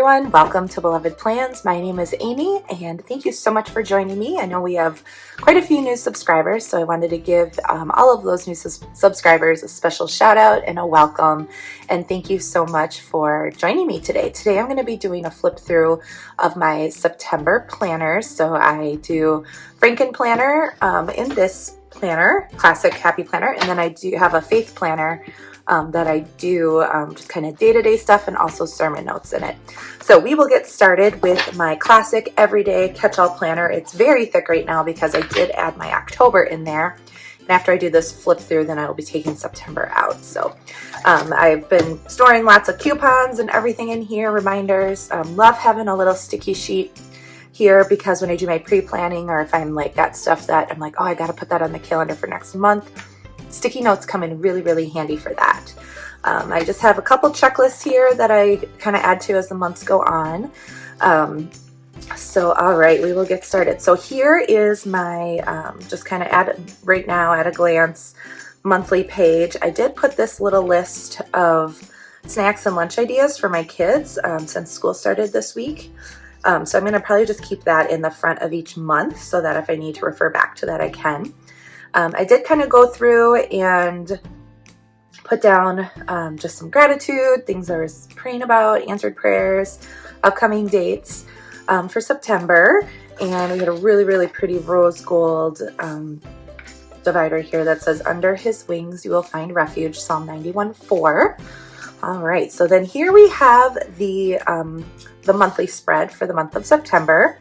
everyone, welcome to Beloved Plans. My name is Amy and thank you so much for joining me. I know we have quite a few new subscribers, so I wanted to give all of those new subscribers a special shout out and a welcome, and thank you so much for joining me today. Today I'm going to be doing a flip through of my September planners. So I do Franken planner in this planner, classic happy planner, and then I do have a faith planner that I do just kind of day-to-day stuff and also sermon notes in it. So we will get started with my classic everyday catch-all planner. It's very thick right now because I did add my October in there. And after I do this flip through, then I will be taking September out. So I've been storing lots of coupons and everything in here, reminders. Love having a little sticky sheet here because when I do my pre-planning, or if I'm like got stuff that I'm like, oh, I got to put that on the calendar for next month, sticky notes come in really, really handy for that. I just have a couple checklists here that I kind of add to as the months go on. So all right, we will get started. So here is my just kind of right now at a glance monthly page. I did put this little list of snacks and lunch ideas for my kids since school started this week. So I'm going to probably just keep that in the front of each month so that if I need to refer back to that, I can. I did kind of go through and put down just some gratitude, things I was praying about, answered prayers, upcoming dates for September. And we had a really, really pretty rose gold divider here that says, "Under his wings you will find refuge," Psalm 91:4. All right, so then here we have the monthly spread for the month of September.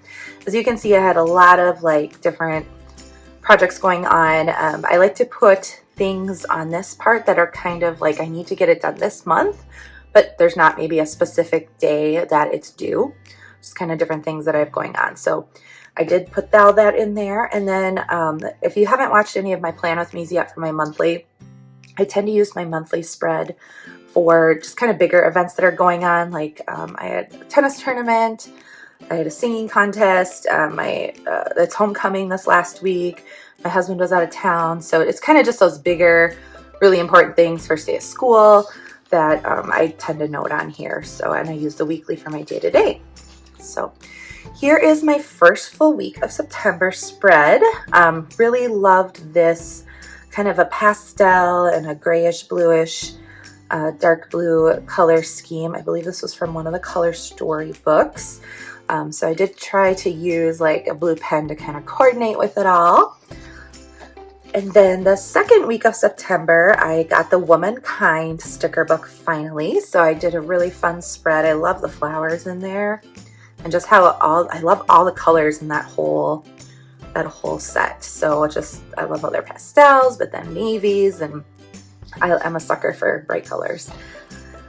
As you can see, I had a lot of like different projects going on. I like to put things on this part that are kind of like I need to get it done this month, but there's not maybe a specific day that it's due. Just kind of different things that I have going on. So I did put all that in there. And then if you haven't watched any of my Plan With Me's yet for my monthly, I tend to use my monthly spread for just kind of bigger events that are going on. Like I had a tennis tournament, I had a singing contest, it's homecoming this last week, my husband was out of town, so it's kind of just those bigger, really important things, first day of school, that I tend to note on here. So, and I use the weekly for my day-to-day. So here is my first full week of September spread. Really loved this kind of a pastel and a grayish bluish dark blue color scheme. I believe this was from one of the color story books. So I did try to use like a blue pen to kind of coordinate with it all. And then the second week of September, I got the Womankind sticker book finally. So I did a really fun spread. I love the flowers in there and just how I love all the colors in that whole set. So I love all their pastels, but then navies, and I'm a sucker for bright colors.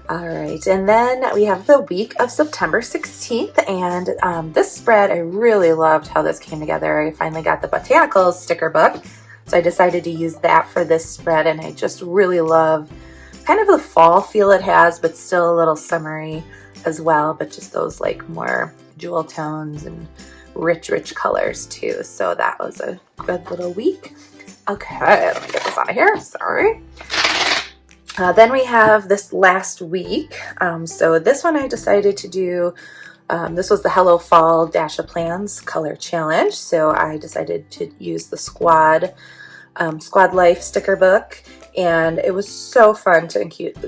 All right, and then we have the week of September 16th, and this spread, I really loved how this came together. I finally got the Botanicals sticker book, so I decided to use that for this spread, and I just really love kind of the fall feel it has, but still a little summery as well, but just those like more jewel tones and rich colors too. So that was a good little week. Okay, let me get this out of here, sorry. Then we have this last week. So this one I decided to do, this was the Hello Fall Dash of Plans color challenge. So I decided to use the Squad Life sticker book. And it was so fun to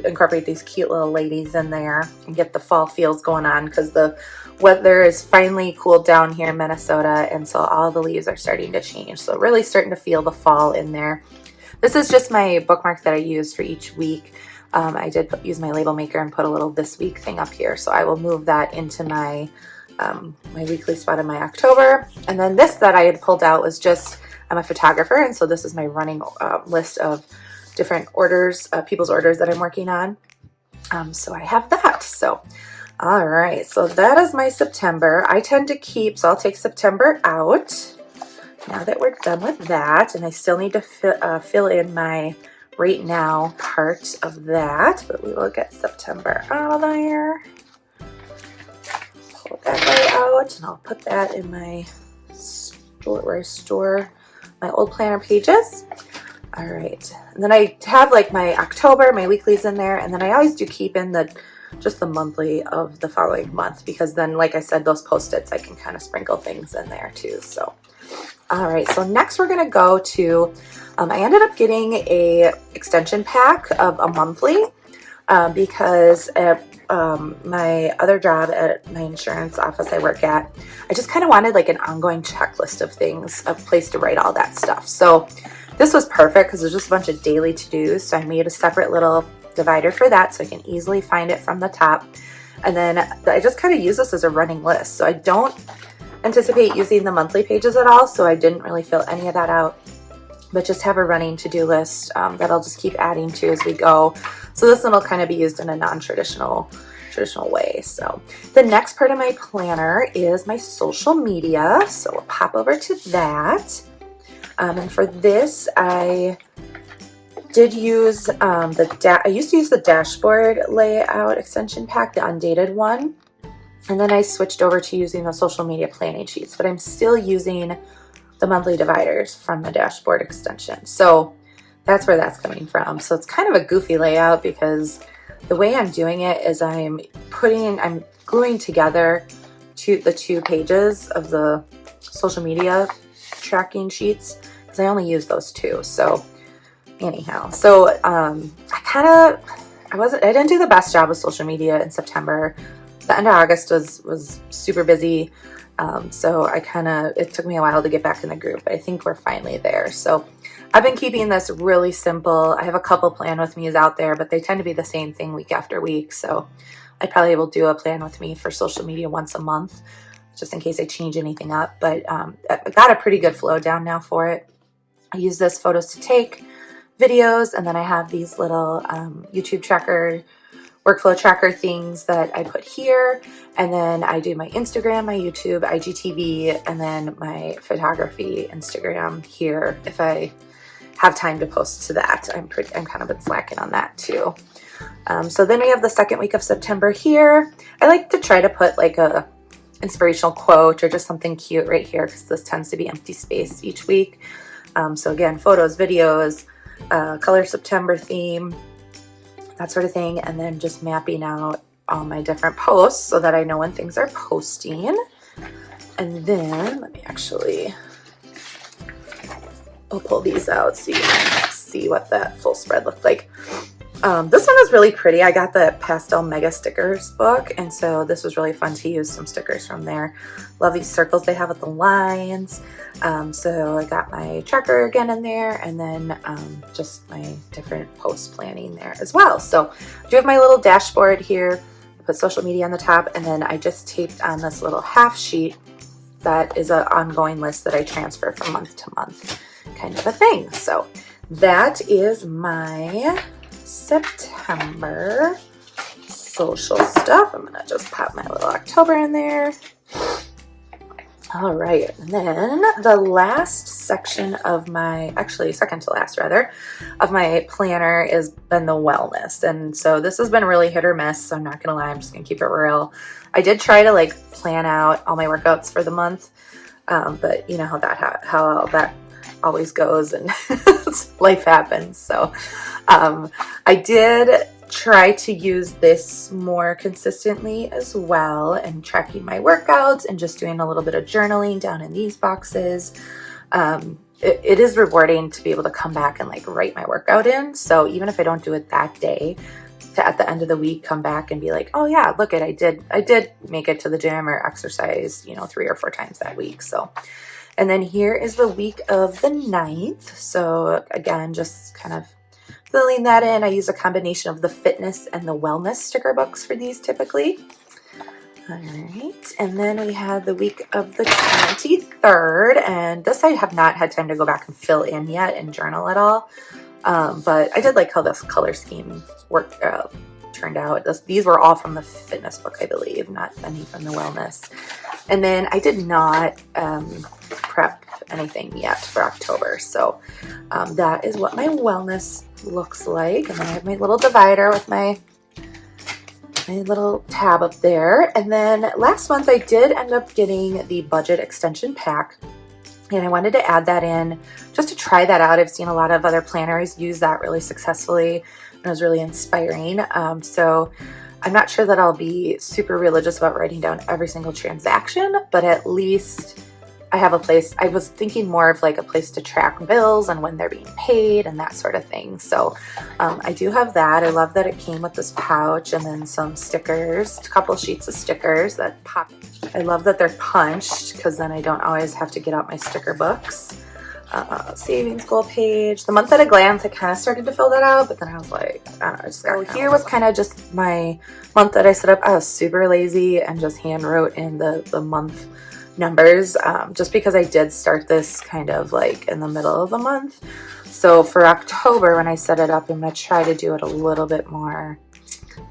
incorporate these cute little ladies in there and get the fall feels going on because the weather is finally cooled down here in Minnesota. And so all the leaves are starting to change. So really starting to feel the fall in there. This is just my bookmark that I use for each week. I did use my label maker and put a little this week thing up here. So I will move that into my my weekly spot in my October. And then this that I had pulled out was just, I'm a photographer. And so this is my running list of different orders, people's orders that I'm working on. So I have that. So, all right. So that is my September. I tend to keep, so I'll take September out. Now that we're done with that, and I still need to fill in my right now part of that, but we will get September out of there. Pull that right out, and I'll put that in my store where I store my old planner pages. All right, and then I have like my October, my weeklies in there, and then I always do keep in the just the monthly of the following month, because then, like I said, those Post-its, I can kind of sprinkle things in there too. So, all right, so next we're gonna go to, I ended up getting a extension pack of a monthly because at my other job at my insurance office I work at, I just kind of wanted like an ongoing checklist of things, a place to write all that stuff. So this was perfect because there's just a bunch of daily to-dos. So I made a separate little divider for that so I can easily find it from the top. And then I just kind of use this as a running list. So I don't anticipate using the monthly pages at all. So I didn't really fill any of that out, but just have a running to-do list that I'll just keep adding to as we go. So this one will kind of be used in a non-traditional way. So the next part of my planner is my social media. So we'll pop over to that. And for this, I did use I used to use the dashboard layout extension pack, the undated one. And then I switched over to using the social media planning sheets, but I'm still using the monthly dividers from the dashboard extension. So that's where that's coming from. So it's kind of a goofy layout because the way I'm doing it is I'm gluing together the two pages of the social media tracking sheets because I only use those two. So anyhow, so I didn't do the best job with social media in September. The end of August was super busy. So it took me a while to get back in the group, but I think we're finally there. So I've been keeping this really simple. I have a couple plan with me's out there, but they tend to be the same thing week after week. So I probably will do a plan with me for social media once a month, just in case I change anything up. But I got a pretty good flow down now for it. I use this photos to take videos, and then I have these little YouTube tracker, workflow tracker things that I put here. And then I do my Instagram, my YouTube, IGTV, and then my photography Instagram here if I have time to post to that. I'm kind of been slacking on that too. So then we have the second week of September here. I like to try to put like a inspirational quote or just something cute right here because this tends to be empty space each week. So again, photos, videos, color September theme, that sort of thing. And then just mapping out all my different posts so that I know when things are posting. And then let me I'll pull these out so you can see what that full spread looked like. This one is really pretty. I got the Pastel Mega Stickers book, and so this was really fun to use some stickers from there. Love these circles they have with the lines. So I got my tracker again in there, and then just my different post planning there as well. So I do have my little dashboard here. I put social media on the top, and then I just taped on this little half sheet that is an ongoing list that I transfer from month to month kind of a thing. So that is my September social stuff. I'm gonna just pop my little October in there. All right, and then the last section of second to last rather, of my planner has been the wellness. And so this has been really hit or miss, so I'm not gonna lie, I'm just gonna keep it real. I did try to like plan out all my workouts for the month, but you know how that always goes and life happens. So I did try to use this more consistently as well, and tracking my workouts and just doing a little bit of journaling down in these boxes. It is rewarding to be able to come back and like write my workout in. So even if I don't do it that day, to at the end of the week come back and be like, oh yeah, look I did make it to the gym or exercise, 3 or 4 times that week. So, and then here is the week of the 9th. So again, just kind of filling that in. I use a combination of the fitness and the wellness sticker books for these typically. All right, and then we have the week of the 23rd, and this I have not had time to go back and fill in yet and journal at all. But I did like how this color scheme turned out. These were all from the fitness book, I believe, not any from the wellness. And then I did not prep anything yet for October. So that is what my wellness looks like. And then I have my little divider with my little tab up there. And then last month I did end up getting the budget extension pack. And I wanted to add that in just to try that out. I've seen a lot of other planners use that really successfully, and it was really inspiring. So I'm not sure that I'll be super religious about writing down every single transaction, but at least I have a place. I was thinking more of like a place to track bills and when they're being paid and that sort of thing. So I do have that. I love that it came with this pouch and then some stickers, a couple sheets of stickers that pop. I love that they're punched because then I don't always have to get out my sticker books. Savings goal page. The month at a glance, I kind of started to fill that out, but then I was like, I don't know, I just got here was kind of just my month that I set up. I was super lazy and just hand wrote in the month numbers, just because I did start this kind of like in the middle of the month. So for October, when I set it up, I'm going to try to do it a little bit more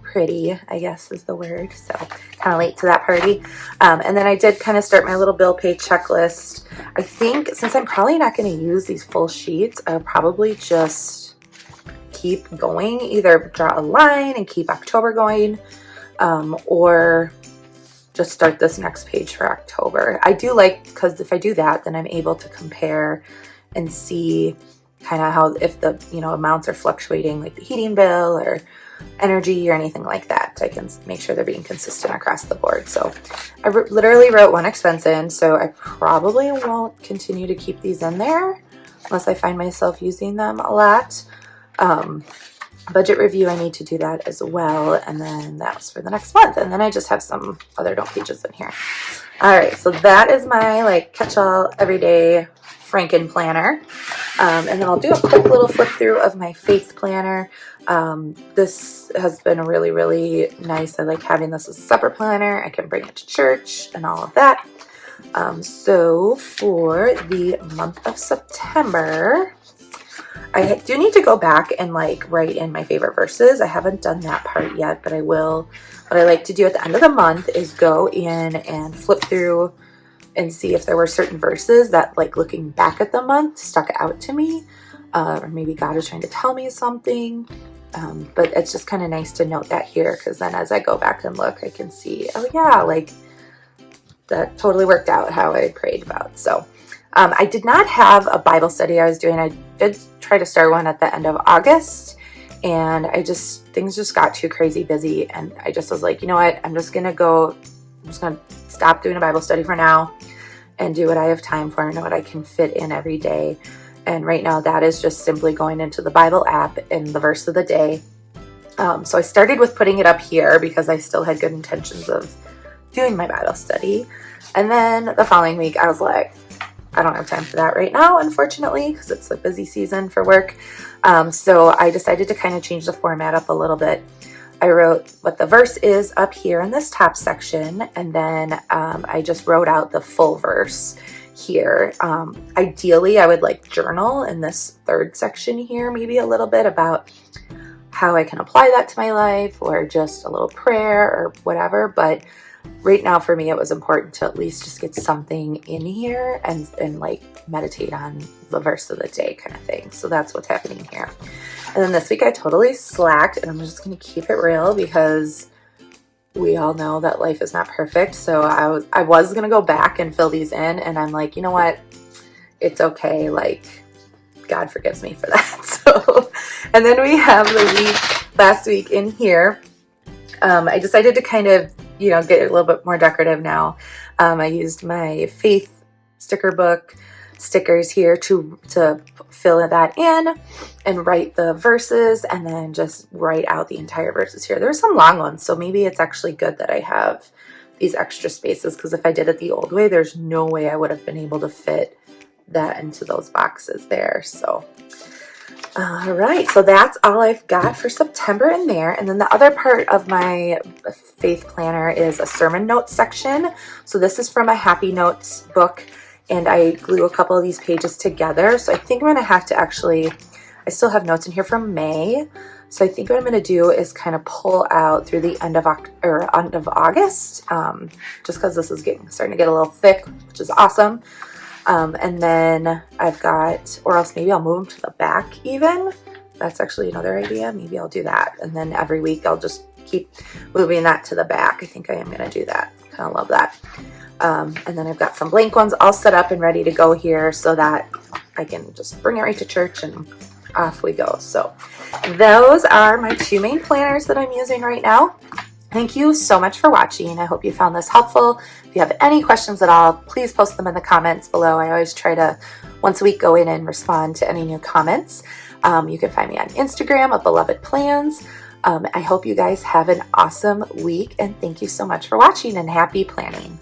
pretty, I guess is the word. So kind of late to that party. And then I did kind of start my little bill pay checklist. I think since I'm probably not going to use these full sheets, I'll probably just keep going, either draw a line and keep October going, or just start this next page for October. I do like, because if I do that, then I'm able to compare and see kind of how, if the, amounts are fluctuating, like the heating bill or energy or anything like that. I can make sure they're being consistent across the board. So I literally wrote one expense in, so I probably won't continue to keep these in there unless I find myself using them a lot. Budget review, I need to do that as well, and then that's for the next month, and then I just have some other note pages in here. All right, so that is my like catch-all everyday Franken planner, and then I'll do a quick little flip through of my faith planner. This has been really, really nice. I like having this as a separate planner. I can bring it to church and all of that. So for the month of September, I do need to go back and like write in my favorite verses. I haven't done that part yet, but I will. What I like to do at the end of the month is go in and flip through and see if there were certain verses that, like, looking back at the month, stuck out to me, or maybe God is trying to tell me something. But it's just kind of nice to note that here, because then as I go back and look, I can see, oh yeah, like that totally worked out how I prayed about. So I did not have a Bible study I was doing. I did try to start one at the end of August, and things just got too crazy busy, and I just was like, you know what, I'm just gonna stop doing a Bible study for now and do what I have time for and what I can fit in every day. And right now that is just simply going into the Bible app and the verse of the day. So I started with putting it up here because I still had good intentions of doing my Bible study. And then the following week I was like, I don't have time for that right now, unfortunately, because it's a busy season for work. So I decided to kind of change the format up a little bit. I wrote what the verse is up here in this top section, and then I just wrote out the full verse here. Ideally, I would like journal in this third section here, maybe a little bit about how I can apply that to my life, or just a little prayer or whatever. But right now for me, it was important to at least just get something in here and like meditate on the verse of the day kind of thing. So that's what's happening here. And then this week I totally slacked, and I'm just going to keep it real because we all know that life is not perfect. So I was going to go back and fill these in, and I'm like, you know what? It's okay. Like, God forgives me for that. So, and then we have the last week in here. I decided to kind of, get a little bit more decorative now. I used my faith sticker book stickers here to fill that in and write the verses, and then just write out the entire verses here. There's some long ones, so maybe it's actually good that I have these extra spaces, because if I did it the old way, there's no way I would have been able to fit that into those boxes there. So all right, so that's all I've got for September in there. And then the other part of my faith planner is a sermon notes section. So this is from a Happy Notes book, and I glue a couple of these pages together. So I think I'm going to have to I still have notes in here from May. So I think what I'm going to do is kind of pull out through the end of August, just because this is starting to get a little thick, which is awesome. And then I've got, or else maybe I'll move them to the back even. That's actually another idea. Maybe I'll do that. And then every week I'll just keep moving that to the back. I think I am going to do that. Kind of love that. And then I've got some blank ones all set up and ready to go here so that I can just bring it right to church and off we go. So those are my two main planners that I'm using right now. Thank you so much for watching. I hope you found this helpful. If you have any questions at all, please post them in the comments below. I always try to, once a week, go in and respond to any new comments. You can find me on Instagram at Beloved Plans. I hope you guys have an awesome week, and thank you so much for watching, and happy planning.